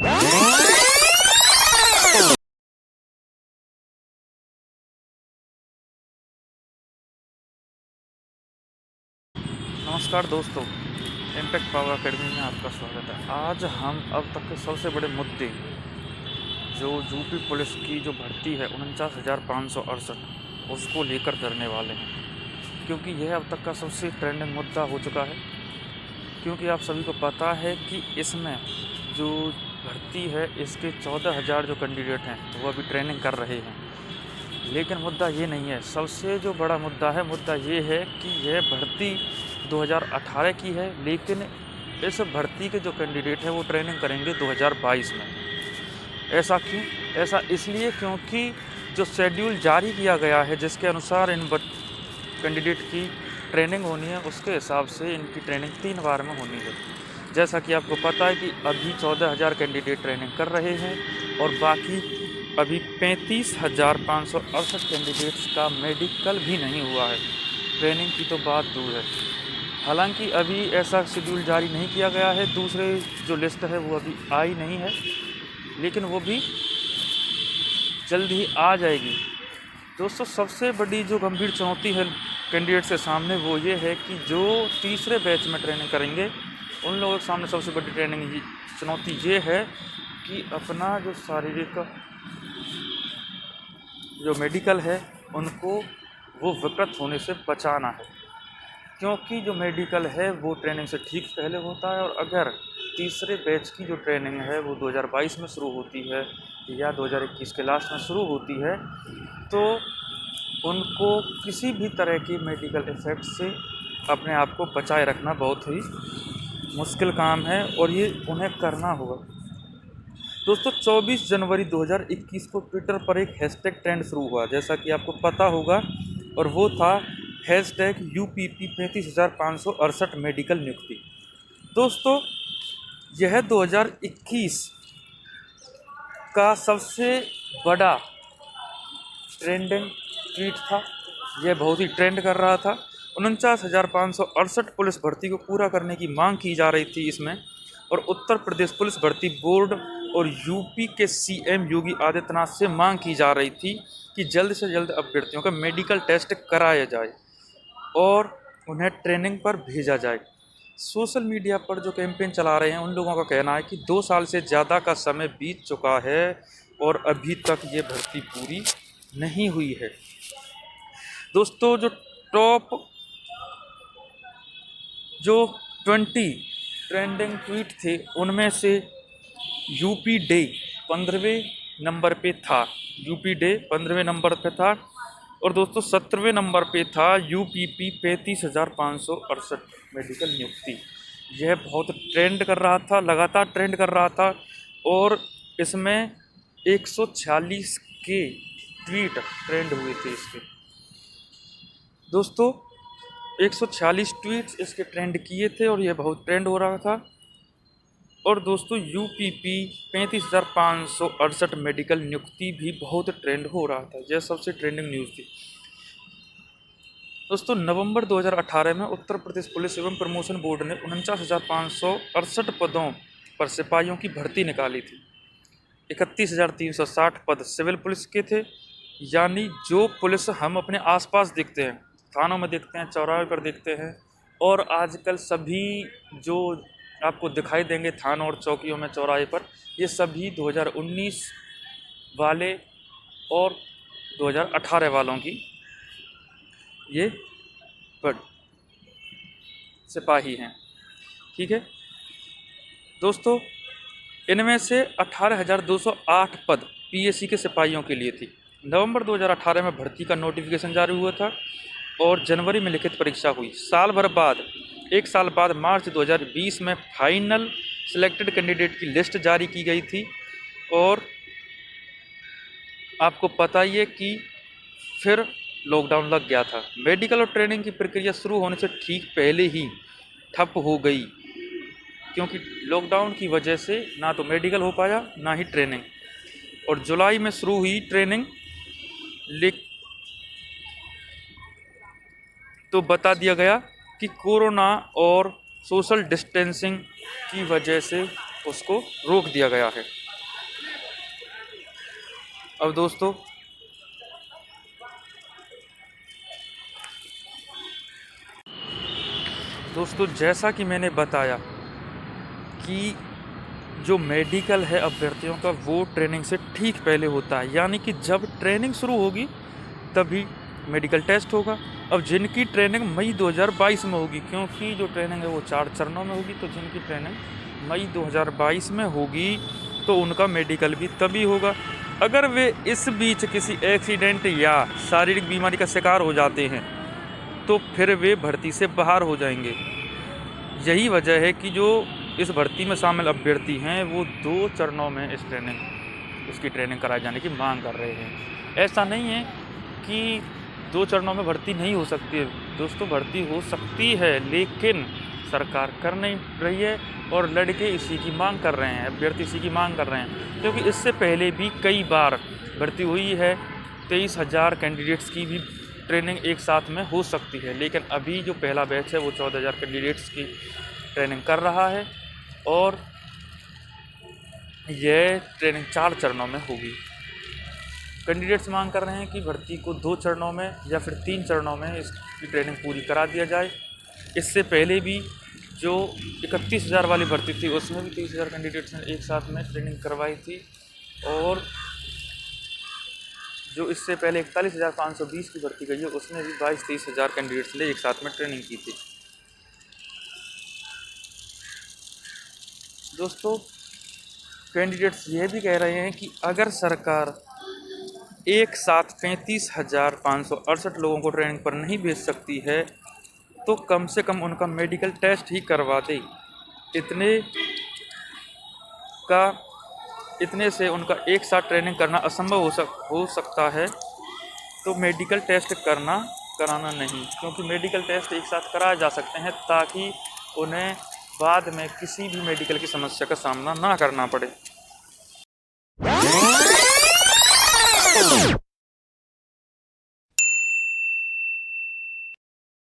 नमस्कार दोस्तों, impact power academy में आपका स्वागत है। आज हम अब तक के सबसे बड़े मुद्दे जो यूपी पुलिस की जो भर्ती है 49,568 उसको लेकर करने वाले हैं, क्योंकि यह अब तक का सबसे ट्रेंडिंग मुद्दा हो चुका है। क्योंकि आप सभी को पता है कि इसमें जो भर्ती है इसके 14,000 जो कैंडिडेट हैं वो अभी ट्रेनिंग कर रहे हैं। लेकिन मुद्दा ये नहीं है, सबसे जो बड़ा मुद्दा ये है कि यह भर्ती 2018 की है, लेकिन इस भर्ती के जो कैंडिडेट हैं वो ट्रेनिंग करेंगे 2022 में। ऐसा क्यों? ऐसा इसलिए क्योंकि जो शेड्यूल जारी किया गया है जिसके अनुसार इन कैंडिडेट की ट्रेनिंग होनी है, उसके हिसाब से इनकी ट्रेनिंग 3 बार में होनी है। जैसा कि आपको पता है कि अभी 14,000 कैंडिडेट ट्रेनिंग कर रहे हैं और बाकी अभी 35,568 कैंडिडेट्स का मेडिकल भी नहीं हुआ है। ट्रेनिंग की तो बात दूर है। हालांकि अभी ऐसा शेड्यूल जारी नहीं किया गया है, दूसरे जो लिस्ट है वो अभी आई नहीं है, लेकिन वो भी जल्द ही आ जाएगी। दोस्तों, सबसे बड़ी जो गंभीर चुनौती है कैंडिडेट्स के सामने वो ये है कि जो तीसरे बैच में ट्रेनिंग करेंगे उन लोगों के सामने सबसे बड़ी चुनौती ये है कि अपना जो शारीरिक जो मेडिकल है उनको वो विकृत होने से बचाना है। क्योंकि जो मेडिकल है वो ट्रेनिंग से ठीक पहले होता है, और अगर तीसरे बैच की जो ट्रेनिंग है वो 2022 में शुरू होती है या 2021 के लास्ट में शुरू होती है, तो उनको किसी भी तरह की मेडिकल इफ़ेक्ट से अपने आप को बचाए रखना बहुत ही मुश्किल काम है, और ये उन्हें करना होगा। दोस्तों, 24 जनवरी 2021 को ट्विटर पर एक हैशटैग ट्रेंड शुरू हुआ, जैसा कि आपको पता होगा, और वो था #UPP 35,568 मेडिकल नियुक्ति। दोस्तों, यह 2021 का सबसे बड़ा ट्रेंडिंग ट्वीट था। यह बहुत ही ट्रेंड कर रहा था। 49,568 पुलिस भर्ती को पूरा करने की मांग की जा रही थी इसमें, और उत्तर प्रदेश पुलिस भर्ती बोर्ड और यूपी के सीएम योगी आदित्यनाथ से मांग की जा रही थी कि जल्द से जल्द अभ्यर्थियों का मेडिकल टेस्ट कराया जाए और उन्हें ट्रेनिंग पर भेजा जाए। सोशल मीडिया पर जो कैंपेन चला रहे हैं उन लोगों का कहना है कि 2 साल से ज़्यादा का समय बीत चुका है और अभी तक ये भर्ती पूरी नहीं हुई है। दोस्तों, टॉप जो 20 ट्रेंडिंग ट्वीट थे उनमें से यूपी डे 15वें नंबर पे था। यूपी डे 15वें नंबर पे था। और दोस्तों, 17वें नंबर पे था यूपीपी 35,568 मेडिकल नियुक्ति। यह बहुत ट्रेंड कर रहा था, लगातार ट्रेंड कर रहा था, और इसमें 146 के ट्वीट ट्रेंड हुए थे इसके। दोस्तों, 146 ट्वीट्स इसके ट्रेंड किए थे और यह बहुत ट्रेंड हो रहा था। और दोस्तों, यूपीपी 35,568 मेडिकल नियुक्ति भी बहुत ट्रेंड हो रहा था। यह सबसे ट्रेंडिंग न्यूज़ थी। दोस्तों, नवंबर 2018 में उत्तर प्रदेश पुलिस एवं प्रमोशन बोर्ड ने 49,568 पदों पर सिपाहियों की भर्ती निकाली थी। 31,360 पद सिविल पुलिस के थे, यानी जो पुलिस हम अपने आसपास देखते हैं, थानों में देखते हैं, चौराहे पर देखते हैं, और आजकल सभी जो आपको दिखाई देंगे थानों और चौकियों में, चौराहे पर, ये सभी 2019 वाले और 2018 वालों की ये सिपाही हैं। ठीक है दोस्तों, इनमें से 18,208 पद पीएससी के सिपाहियों के लिए थी। नवंबर 2018 में भर्ती का नोटिफिकेशन जारी हुआ था और जनवरी में लिखित परीक्षा हुई। एक साल बाद मार्च 2020 में फाइनल सिलेक्टेड कैंडिडेट की लिस्ट जारी की गई थी, और आपको पता ही है कि फिर लॉकडाउन लग गया था। मेडिकल और ट्रेनिंग की प्रक्रिया शुरू होने से ठीक पहले ही ठप हो गई, क्योंकि लॉकडाउन की वजह से ना तो मेडिकल हो पाया ना ही ट्रेनिंग। और जुलाई में शुरू हुई ट्रेनिंग, तो बता दिया गया कि कोरोना और सोशल डिस्टेंसिंग की वजह से उसको रोक दिया गया है। अब दोस्तों जैसा कि मैंने बताया कि जो मेडिकल है अभ्यर्थियों का वो ट्रेनिंग से ठीक पहले होता है, यानी कि जब ट्रेनिंग शुरू होगी तभी मेडिकल टेस्ट होगा। अब जिनकी ट्रेनिंग मई 2022 में होगी, क्योंकि जो ट्रेनिंग है वो 4 चरणों में होगी, तो जिनकी ट्रेनिंग मई 2022 में होगी तो उनका मेडिकल भी तभी होगा। अगर वे इस बीच किसी एक्सीडेंट या शारीरिक बीमारी का शिकार हो जाते हैं तो फिर वे भर्ती से बाहर हो जाएंगे। यही वजह है कि जो इस भर्ती में शामिल अभ्यर्थी हैं वो 2 चरणों में इसकी ट्रेनिंग कराए जाने की मांग कर रहे हैं। ऐसा नहीं है कि 2 चरणों में भर्ती नहीं हो सकती है दोस्तों, भर्ती हो सकती है, लेकिन सरकार कर नहीं रही है और लड़के इसी की मांग कर रहे हैं, अभ्यर्थी इसी की मांग कर रहे हैं। क्योंकि इससे पहले भी कई बार भर्ती हुई है, 23,000 कैंडिडेट्स की भी ट्रेनिंग एक साथ में हो सकती है, लेकिन अभी जो पहला बैच है वो 14,000 कैंडिडेट्स की ट्रेनिंग कर रहा है और यह ट्रेनिंग 4 चरणों में होगी। कैंडिडेट्स मांग कर रहे हैं कि भर्ती को 2 चरणों में या फिर 3 चरणों में इसकी ट्रेनिंग पूरी करा दिया जाए। इससे पहले भी जो 31,000 वाली भर्ती थी उसमें भी 30,000 कैंडिडेट्स ने एक साथ में ट्रेनिंग करवाई थी, और जो इससे पहले 41,520 की भर्ती गई है उसमें भी 22-23,000 कैंडिडेट्स ने एक साथ में ट्रेनिंग की थी। दोस्तों कैंडिडेट्स ये भी कह रहे हैं कि अगर सरकार एक साथ 35,568 लोगों को ट्रेनिंग पर नहीं भेज सकती है तो कम से कम उनका मेडिकल टेस्ट ही करवा दे। इतने से उनका एक साथ ट्रेनिंग करना असंभव हो सकता है, तो मेडिकल टेस्ट कराना नहीं, क्योंकि मेडिकल टेस्ट एक साथ कराए जा सकते हैं ताकि उन्हें बाद में किसी भी मेडिकल की समस्या का सामना ना करना पड़े।